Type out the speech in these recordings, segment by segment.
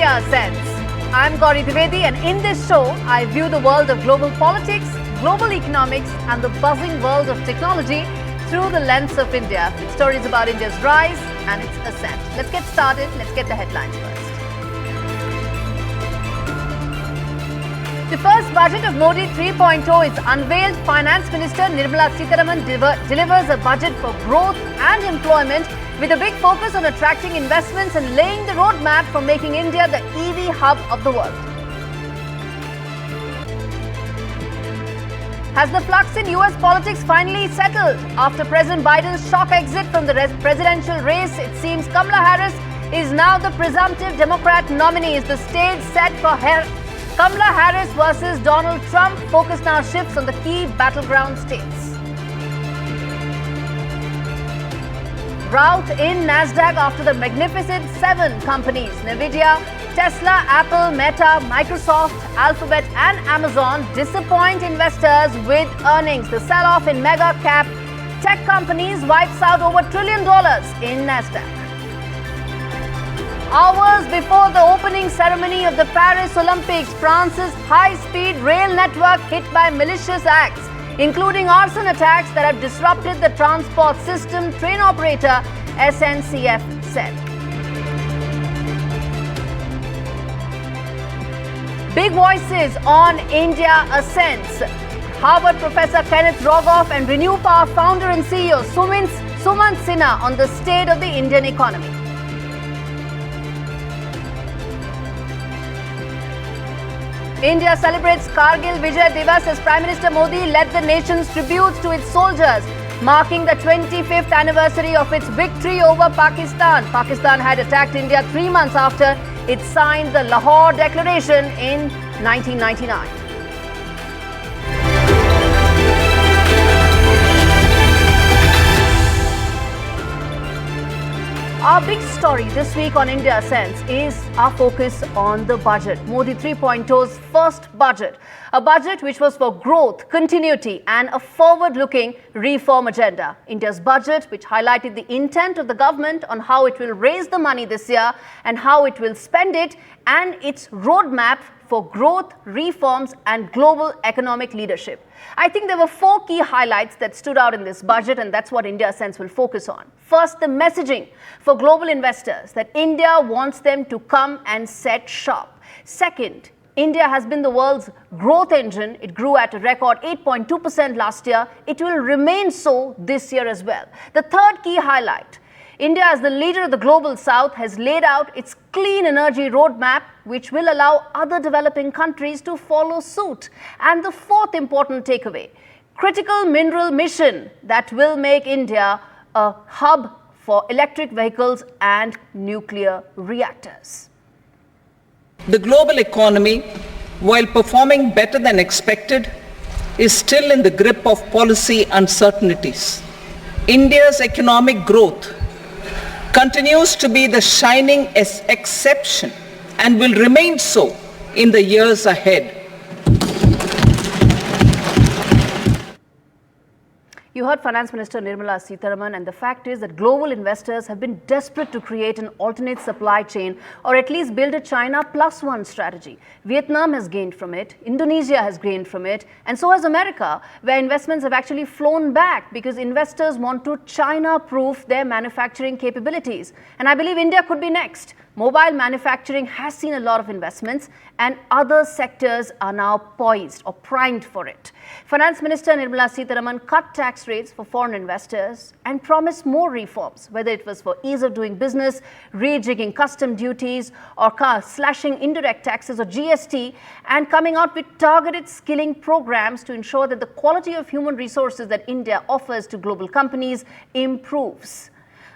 India Sense. I'm Gauri Dwivedi, and in this show, I view the world of global politics, global economics, and the buzzing world of technology through the lens of India, with stories about India's rise and its ascent. Let's get started. Let's get the headlines first. The first budget of Modi 3.0 is unveiled. Finance Minister Nirmala Sitharaman delivers a budget for growth and employment with a big focus on attracting investments and laying the roadmap for making India the EV hub of the world. Has the flux in US politics finally settled? After President Biden's shock exit from the presidential race, it seems Kamala Harris is now the presumptive Democrat nominee. Is the stage set for Kamala Harris versus Donald Trump? Focus now shifts on the key battleground states. Rout in NASDAQ after the magnificent 7 companies, Nvidia, Tesla, Apple, Meta, Microsoft, Alphabet and Amazon disappoint investors with earnings. The sell-off in mega cap tech companies wipes out over $1 trillion in NASDAQ. Hours before the opening ceremony of the Paris Olympics, France's high-speed rail network hit by malicious acts, including arson attacks that have disrupted the transport system, train operator SNCF said. Big voices on India ascents. Harvard professor Kenneth Rogoff and Renew Power founder and CEO Sumant Sinha on the state of the Indian economy. India celebrates Kargil Vijay Divas as Prime Minister Modi led the nation's tributes to its soldiers, marking the 25th anniversary of its victory over Pakistan. Pakistan had attacked India 3 months after it signed the Lahore Declaration in 1999. Our big story this week on India Sense is our focus on the budget. Modi 3.0's first budget. A budget which was for growth, continuity and a forward-looking reform agenda. India's budget which highlighted the intent of the government on how it will raise the money this year and how it will spend it, and its roadmap for growth, reforms and global economic leadership. I think there were 4 key highlights that stood out in this budget, and that's what India Sense will focus on. First, the messaging for global investors that India wants them to come and set shop. Second, India has been the world's growth engine. It grew at a record 8.2% last year. It will remain so this year as well. The third key highlight, India, as the leader of the global south, has laid out its clean energy roadmap, which will allow other developing countries to follow suit. And the fourth important takeaway, critical mineral mission that will make India a hub for electric vehicles and nuclear reactors. The global economy, while performing better than expected, is still in the grip of policy uncertainties. India's economic growth continues to be the shining exception and will remain so in the years ahead. You heard Finance Minister Nirmala Sitharaman, and the fact is that global investors have been desperate to create an alternate supply chain or at least build a China plus one strategy. Vietnam has gained from it, Indonesia has gained from it, and so has America, where investments have actually flown back because investors want to China-proof their manufacturing capabilities. And I believe India could be next. Mobile manufacturing has seen a lot of investments, and other sectors are now poised or primed for it. Finance Minister Nirmala Sitharaman cut tax rates for foreign investors and promised more reforms, whether it was for ease of doing business, rejigging custom duties, or slashing indirect taxes or GST, and coming out with targeted skilling programs to ensure that the quality of human resources that India offers to global companies improves.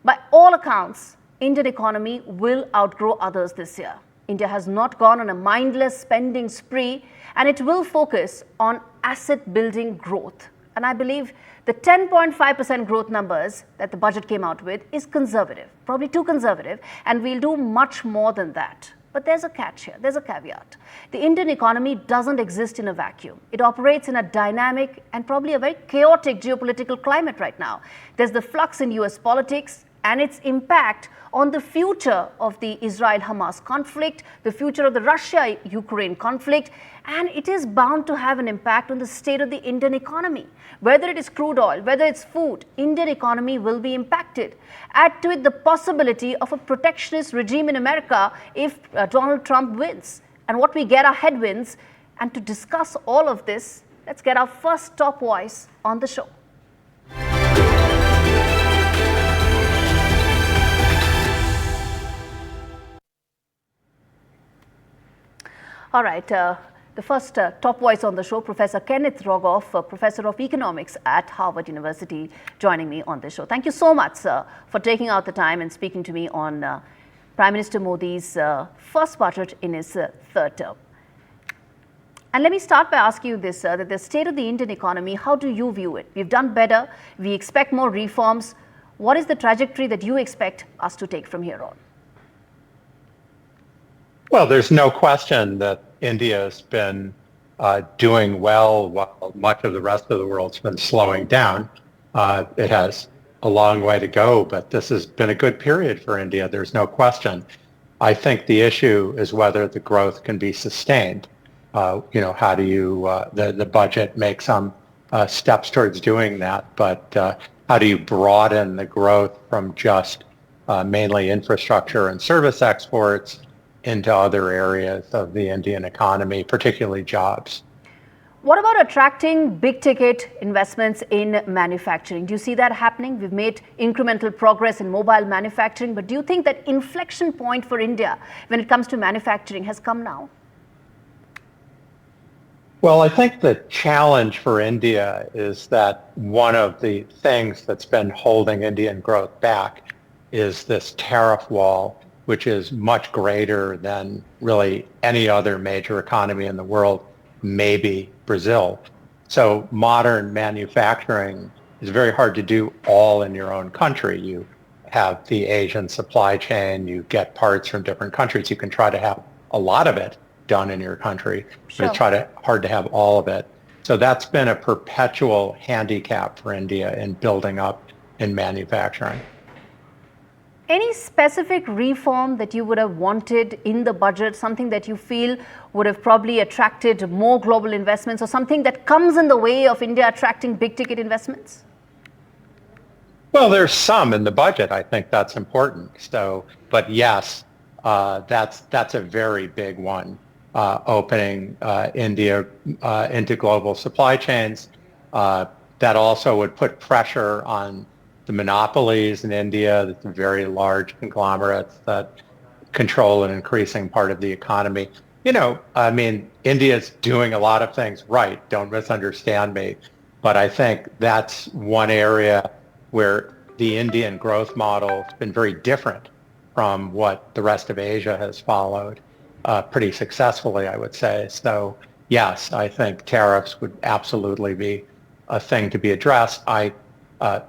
By all accounts, Indian economy will outgrow others this year. India has not gone on a mindless spending spree, and it will focus on asset building growth. And I believe the 10.5% growth numbers that the budget came out with is conservative, probably too conservative, and we'll do much more than that. But there's a catch here, there's a caveat. The Indian economy doesn't exist in a vacuum. It operates in a dynamic and probably a very chaotic geopolitical climate right now. There's the flux in US politics, and its impact on the future of the Israel-Hamas conflict, the future of the Russia-Ukraine conflict, and it is bound to have an impact on the state of the Indian economy. Whether it is crude oil, whether it's food, Indian economy will be impacted. Add to it the possibility of a protectionist regime in America if Donald Trump wins. And what we get are headwinds. And to discuss all of this, let's get our first top voice on the show. All right, the first top voice on the show, Professor Kenneth Rogoff, Professor of Economics at Harvard University, joining me on this show. Thank you so much, sir, for taking out the time and speaking to me on Prime Minister Modi's first budget in his third term. And let me start by asking you this, sir, that the state of the Indian economy, how do you view it? We've done better, we expect more reforms. What is the trajectory that you expect us to take from here on? Well, there's no question that India has been doing well while much of the rest of the world's been slowing down. It has a long way to go, but this has been a good period for India. There's no question. I think the issue is whether the growth can be sustained. How do you, the budget make some steps towards doing that, but how do you broaden the growth from just mainly infrastructure and service exports into other areas of the Indian economy, particularly jobs? What about attracting big ticket investments in manufacturing? Do you see that happening? We've made incremental progress in mobile manufacturing, but do you think that inflection point for India when it comes to manufacturing has come now? Well, I think the challenge for India is that one of the things that's been holding Indian growth back is this tariff wall, which is much greater than really any other major economy in the world, maybe Brazil. So modern manufacturing is very hard to do all in your own country. You have the Asian supply chain, you get parts from different countries. You can try to have a lot of it done in your country, sure, but it's hard to have all of it. So that's been a perpetual handicap for India in building up in manufacturing. Any specific reform that you would have wanted in the budget, something that you feel would have probably attracted more global investments, or something that comes in the way of India attracting big ticket investments? Well, there's some in the budget. I think that's important. So, but yes, that's a very big one. Opening India into global supply chains. That also would put pressure on the monopolies in India, the very large conglomerates that control an increasing part of the economy. India's doing a lot of things right, don't misunderstand me, but I think that's one area where the Indian growth model has been very different from what the rest of Asia has followed pretty successfully, I would say. So yes, I think tariffs would absolutely be a thing to be addressed. I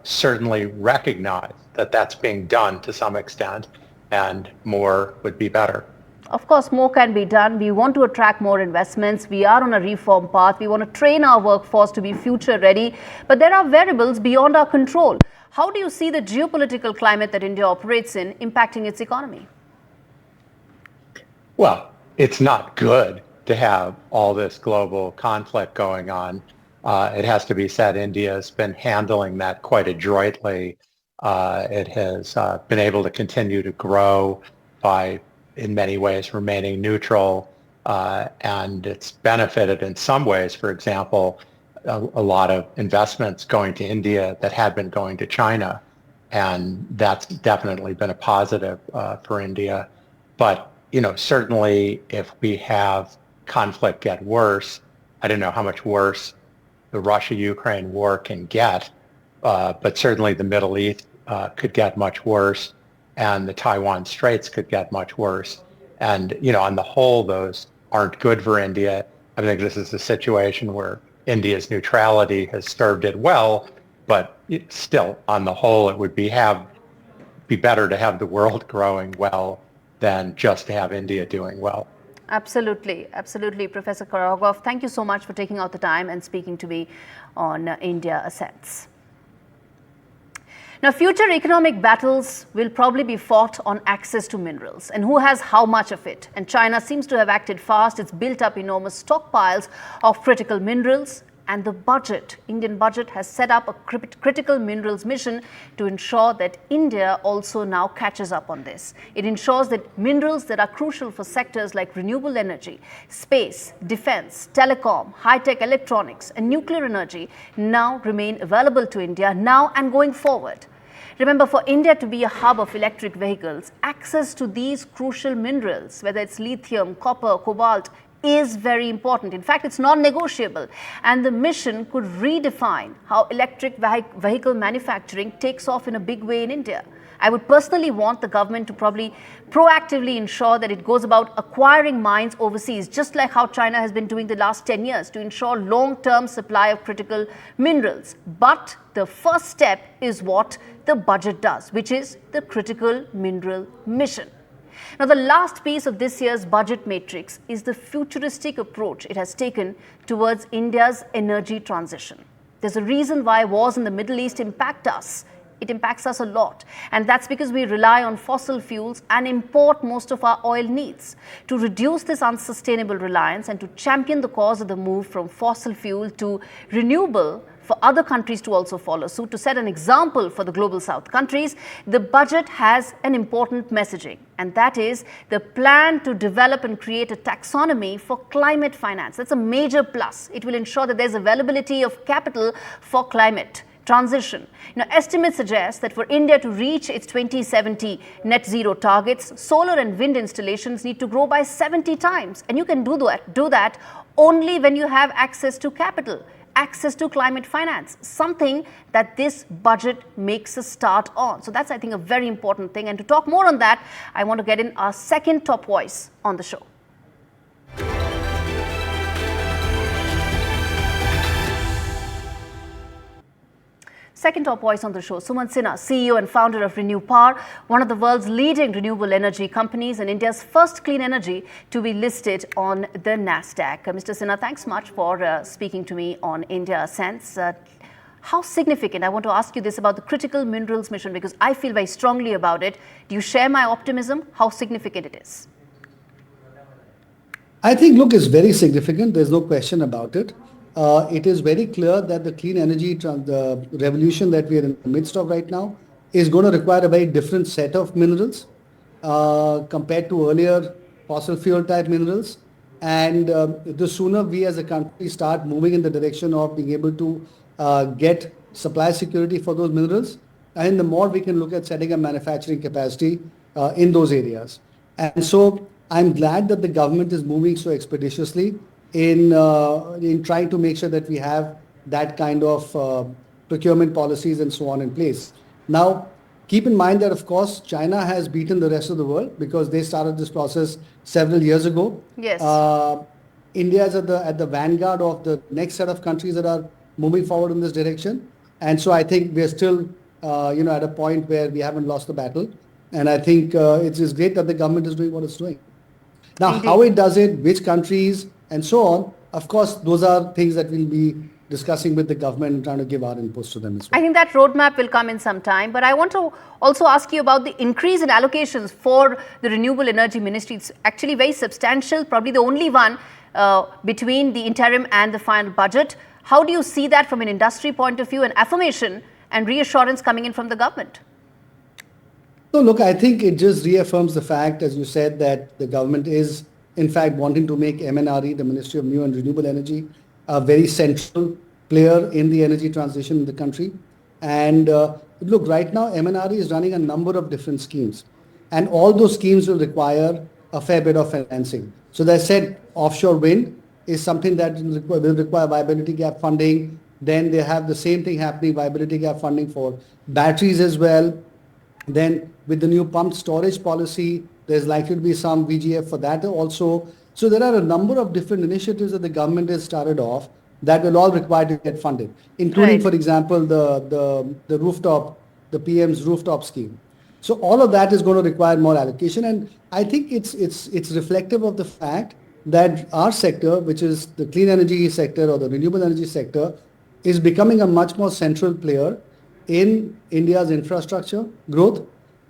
certainly recognize that that's being done to some extent, and more would be better. Of course, more can be done. We want to attract more investments. We are on a reform path. We want to train our workforce to be future ready. But there are variables beyond our control. How do you see the geopolitical climate that India operates in impacting its economy? Well, it's not good to have all this global conflict going on. It has to be said, India has been handling that quite adroitly. It has been able to continue to grow by, in many ways, remaining neutral, and it's benefited in some ways. For example, a lot of investments going to India that had been going to China, and that's definitely been a positive for India. But certainly if we have conflict get worse, I don't know how much worse the Russia-Ukraine war can get, but certainly the Middle East could get much worse, and the Taiwan Straits could get much worse. And, on the whole, those aren't good for India. I think this is a situation where India's neutrality has served it well, but still, on the whole, it would be better to have the world growing well than just to have India doing well. Absolutely, absolutely, Professor Rogoff. Thank you so much for taking out the time and speaking to me on India Ascents. Now, future economic battles will probably be fought on access to minerals and who has how much of it. And China seems to have acted fast. It's built up enormous stockpiles of critical minerals. And the budget, Indian budget, has set up a critical minerals mission to ensure that India also now catches up on this. It ensures that minerals that are crucial for sectors like renewable energy, space, defense, telecom, high-tech electronics and nuclear energy now remain available to India now and going forward. Remember, for India to be a hub of electric vehicles, access to these crucial minerals, whether it's lithium, copper, cobalt, is very important. In fact, it's non-negotiable. And the mission could redefine how electric vehicle manufacturing takes off in a big way in India. I would personally want the government to probably proactively ensure that it goes about acquiring mines overseas, just like how China has been doing the last 10 years to ensure long-term supply of critical minerals. But the first step is what the budget does, which is the critical mineral mission. Now, the last piece of this year's budget matrix is the futuristic approach it has taken towards India's energy transition. There's a reason why wars in the Middle East impact us. It impacts us a lot. And that's because we rely on fossil fuels and import most of our oil needs. To reduce this unsustainable reliance and to champion the cause of the move from fossil fuel to renewable, for other countries to also follow suit, to set an example for the global south countries, the budget has an important messaging, and that is the plan to develop and create a taxonomy for climate finance. That's a major plus. It will ensure that there's availability of capital for climate transition. Now, estimates suggest that for India to reach its 2070 net zero targets, solar and wind installations need to grow by 70 times. And you can do that only when you have access to capital, access to climate finance, something that this budget makes a start on. So that's, I think, a very important thing. And to talk more on that, I want to get in our second top voice on the show. Second top voice on the show, Sumant Sinha, CEO and founder of Renew Power, one of the world's leading renewable energy companies and India's first clean energy to be listed on the NASDAQ. Mr. Sinha, thanks much for speaking to me on India Sense. How significant, I want to ask you this about the critical minerals mission, because I feel very strongly about it. Do you share my optimism? How significant it is? I think, look, it's very significant. There's no question about it. It is very clear that the clean energy the revolution that we are in the midst of right now is going to require a very different set of minerals compared to earlier fossil fuel type minerals. And the sooner we as a country start moving in the direction of being able to get supply security for those minerals, and the more we can look at setting a manufacturing capacity in those areas. And so I'm glad that the government is moving so expeditiously in trying to make sure that we have that kind of procurement policies and so on in place. Now, keep in mind that, of course, China has beaten the rest of the world because they started this process several years ago. Yes. India is at the vanguard of the next set of countries that are moving forward in this direction. And so I think we are still, at a point where we haven't lost the battle. And I think it's great that the government is doing what it's doing. Now, Indeed. How it does it, which countries, and so on, of course, those are things that we'll be discussing with the government and trying to give our inputs to them as well. I think that roadmap will come in some time, but I want to also ask you about the increase in allocations for the Renewable Energy Ministry. It's actually very substantial, probably the only one between the interim and the final budget. How do you see that from an industry point of view, and affirmation and reassurance coming in from the government? So look, I think it just reaffirms the fact, as you said, that the government is in fact wanting to make MNRE, the Ministry of New and Renewable Energy, a very central player in the energy transition in the country. And look, right now MNRE is running a number of different schemes, and all those schemes will require a fair bit of financing. So as I said, offshore wind is something that will require viability gap funding. Then they have the same thing happening, viability gap funding for batteries as well. Then with the new pumped storage policy, there's likely to be some VGF for that also. So there are a number of different initiatives that the government has started off that will all require to get funded, including, for example, the rooftop, the PM's rooftop scheme. So all of that is going to require more allocation, and I think it's reflective of the fact that our sector, which is the clean energy sector or the renewable energy sector, is becoming a much more central player in India's infrastructure growth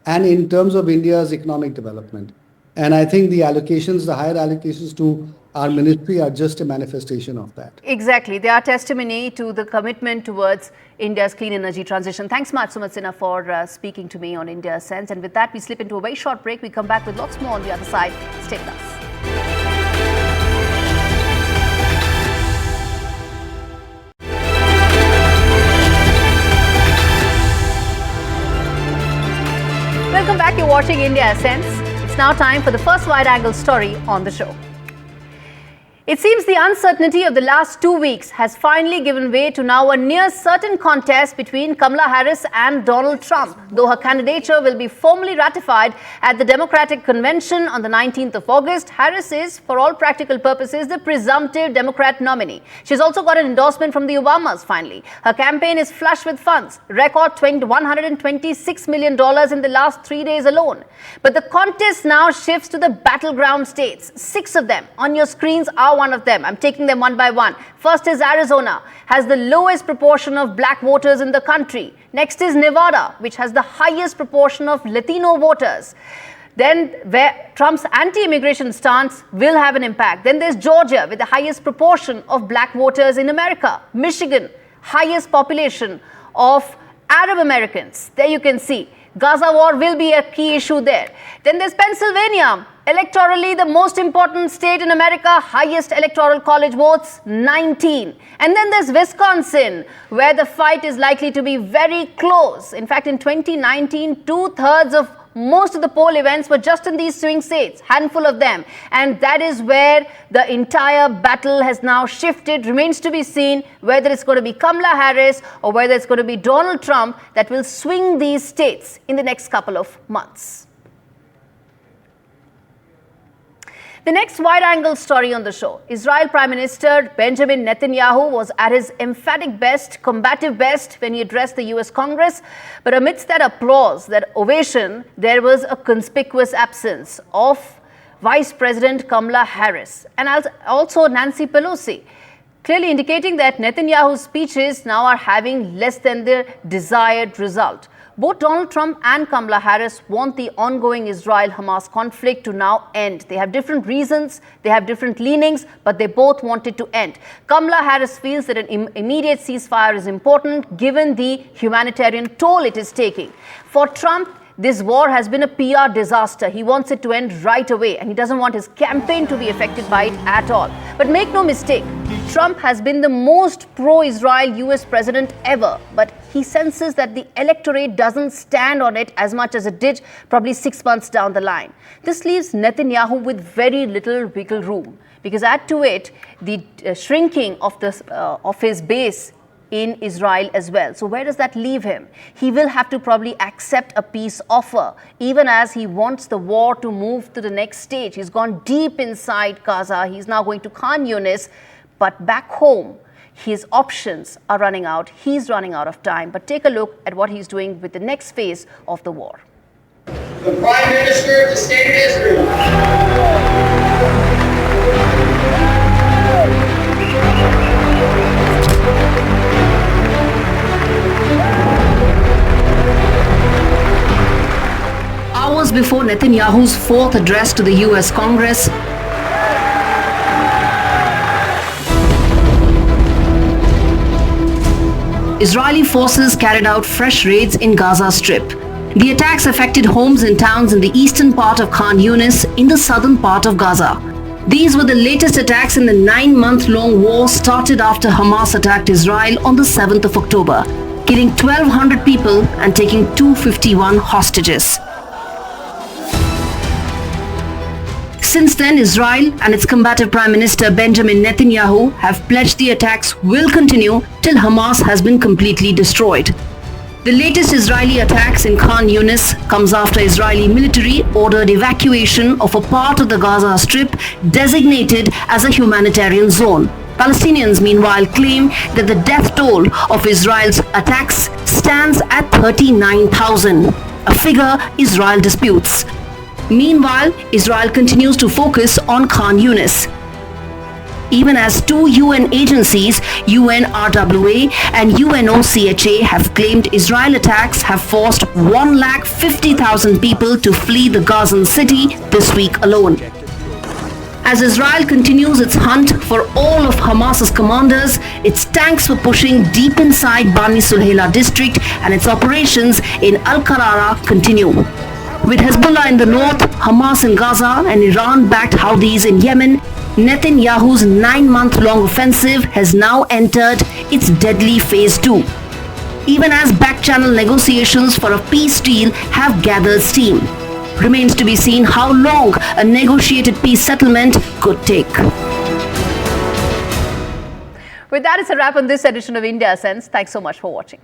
and in terms of India's economic development. And I think the allocations, the higher allocations to our ministry are just a manifestation of that. Exactly. They are testimony to the commitment towards India's clean energy transition. Thanks much, Sumit Sinha, for speaking to me on India's Sense. And with that, we slip into a very short break. We come back with lots more on the other side. Stay with us. Welcome back. You're watching India's Sense. It's now time for the first wide-angle story on the show. It seems the uncertainty of the last 2 weeks has finally given way to now a near certain contest between Kamala Harris and Donald Trump, though her candidature will be formally ratified at the Democratic Convention on the 19th of August. Harris is, for all practical purposes, the presumptive Democrat nominee. She's also got an endorsement from the Obamas, finally. Her campaign is flush with funds, record $126 million in the last 3 days alone. But the contest now shifts to the battleground states. 6 of them on your screens are one of them. I'm taking them one by one. First is Arizona, has the lowest proportion of black voters in the country. Next is Nevada, which has the highest proportion of Latino voters. Then where Trump's anti-immigration stance will have an impact. Then there's Georgia with the highest proportion of black voters in America. Michigan, highest population of Arab Americans. There you can see. Gaza war will be a key issue there. Then there's Pennsylvania, electorally the most important state in America, highest electoral college votes, 19. And then there's Wisconsin, where the fight is likely to be very close. In fact, in 2019, 2/3 of most of the poll events were just in these swing states, handful of them. And that is where the entire battle has now shifted. Remains to be seen whether it's going to be Kamala Harris or whether it's going to be Donald Trump that will swing these states in the next couple of months. The next wide-angle story on the show. Israel Prime Minister Benjamin Netanyahu was at his emphatic best, combative best when he addressed the US Congress. But amidst that applause, that ovation, there was a conspicuous absence of Vice President Kamala Harris and also Nancy Pelosi, clearly indicating that Netanyahu's speeches now are having less than the desired result. Both Donald Trump and Kamala Harris want the ongoing Israel-Hamas conflict to now end. They have different reasons, they have different leanings, but they both want it to end. Kamala Harris feels that an immediate ceasefire is important given the humanitarian toll it is taking. For Trump, this war has been a PR disaster. He wants it to end right away and he doesn't want his campaign to be affected by it at all. But make no mistake, Trump has been the most pro-Israel US president ever, but he senses that the electorate doesn't stand on it as much as it did probably 6 months down the line. This leaves Netanyahu with very little wiggle room because add to it the shrinking of his base in Israel as well. So where does that leave him? He will have to probably accept a peace offer, even as he wants the war to move to the next stage. He's gone deep inside Gaza. He's now going to Khan Yunis, but back home, his options are running out. He's running out of time. But take a look at what he's doing with the next phase of the war. The Prime Minister of the State of Israel. Hours before Netanyahu's fourth address to the US Congress, Israeli forces carried out fresh raids in Gaza Strip. The attacks affected homes and towns in the eastern part of Khan Yunis in the southern part of Gaza. These were the latest attacks in the 9-month-long war started after Hamas attacked Israel on the 7th of October, killing 1,200 people and taking 251 hostages. Since then, Israel and its combative Prime Minister Benjamin Netanyahu have pledged the attacks will continue till Hamas has been completely destroyed. The latest Israeli attacks in Khan Yunis comes after Israeli military ordered evacuation of a part of the Gaza Strip designated as a humanitarian zone. Palestinians meanwhile claim that the death toll of Israel's attacks stands at 39,000, a figure Israel disputes. Meanwhile, Israel continues to focus on Khan Yunis. even as two UN agencies, UNRWA and UNOCHA, have claimed Israel attacks have forced 150,000 people to flee the Gazan city this week alone. As Israel continues its hunt for all of Hamas's commanders, its tanks were pushing deep inside Bani Sulayla district and its operations in Al-Qarara continue. With Hezbollah in the north, Hamas in Gaza and Iran-backed Houthis in Yemen, Netanyahu's 9-month-long offensive has now entered its deadly phase 2. Even as back-channel negotiations for a peace deal have gathered steam. Remains to be seen how long a negotiated peace settlement could take. With that, it's a wrap on this edition of India Sense. Thanks so much for watching.